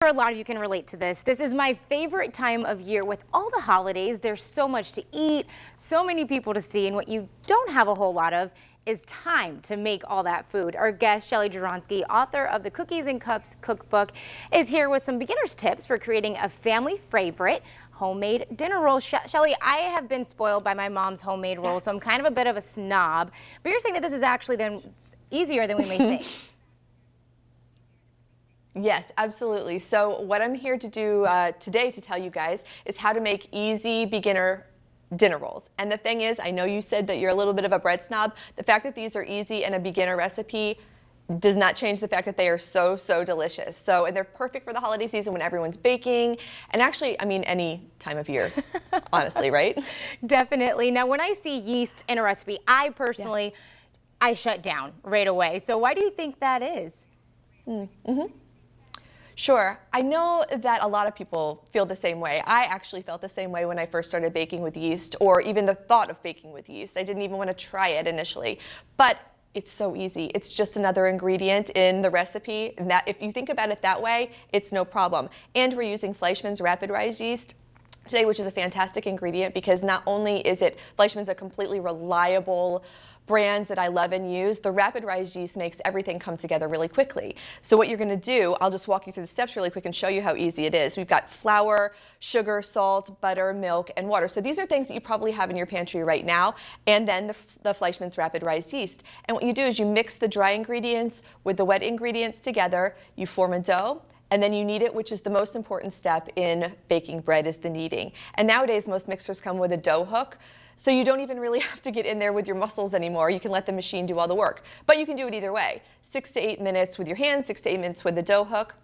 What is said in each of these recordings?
A lot of you can relate to this. This is my favorite time of year. With all the holidays, there's so much to eat, so many people to see, and what you don't have a whole lot of is time to make all that food. Our guest, Shelly Jaronsky, author of the Cookies and Cups cookbook, is here with some beginner's tips for creating a family favorite homemade dinner roll. Shelly, I have been spoiled by my mom's homemade rolls, so I'm kind of a bit of a snob, but you're saying that this is actually then easier than we may think. Yes, absolutely. So what I'm here to do today to tell you guys is how to make easy beginner dinner rolls. And the thing is, I know you said that you're a little bit of a bread snob. The fact that these are easy and a beginner recipe does not change the fact that they are so delicious. And they're perfect for the holiday season when everyone's baking, and actually, I mean, any time of year, honestly, right? Definitely. Now, when I see yeast in a recipe, I personally, I shut down right away. So why do you think that is? Sure. I know that a lot of people feel the same way. I actually felt the same way when I first started baking with yeast, or even the thought of baking with yeast. I didn't even want to try it initially, but it's so easy. It's just another ingredient in the recipe, and that if you think about it that way, it's no problem. And we're using Fleischmann's rapid rise yeast today, which is a fantastic ingredient because not only is it Fleischmann's a completely reliable brand that I love and use, the rapid rise yeast makes everything come together really quickly. So what you're going to do, I'll just walk you through the steps really quick and show you how easy it is. We've got flour, sugar, salt, butter, milk, and water. So these are things that you probably have in your pantry right now, and then the Fleischmann's rapid rise yeast. And what you do is you mix the dry ingredients with the wet ingredients together, you form a dough, and then you knead it, which is the most important step in baking bread, is the kneading. And nowadays, most mixers come with a dough hook, so you don't even really have to get in there with your muscles anymore. You can let the machine do all the work. But you can do it either way. 6 to 8 minutes with your hands, 6 to 8 minutes with the dough hook.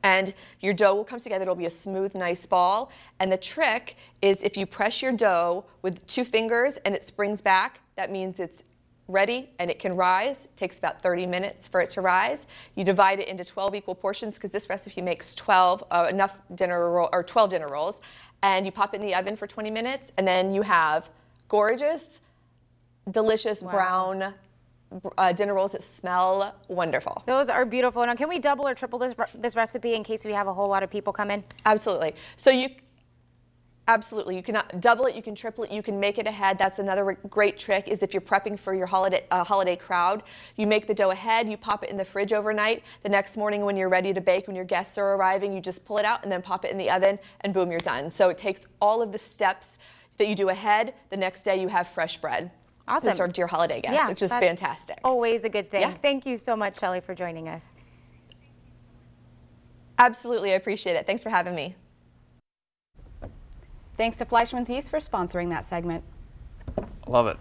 And your dough will come together. It'll be a smooth, nice ball. And the trick is if you press your dough with 2 fingers and it springs back, that means it's ready and it can rise. It takes about 30 minutes for it to rise. You divide it into 12 equal portions because this recipe makes 12 12 dinner rolls, and you pop it in the oven for 20 minutes, and then you have gorgeous, delicious brown dinner rolls that smell wonderful. Those are beautiful. Now, can we double or triple this recipe in case we have a whole lot of people come in? Absolutely. So you can double it, you can triple it, you can make it ahead. That's another great trick, is if you're prepping for your holiday crowd, you make the dough ahead, you pop it in the fridge overnight. The next morning when you're ready to bake, when your guests are arriving, you just pull it out and then pop it in the oven, and boom, you're done. So it takes all of the steps that you do ahead. The next day you have fresh bread. Awesome. To serve to your holiday guests, which is fantastic. Always a good thing. Yeah. Thank you so much, Shelly, for joining us. Absolutely, I appreciate it. Thanks for having me. Thanks to Fleischmann's Yeast for sponsoring that segment. Love it.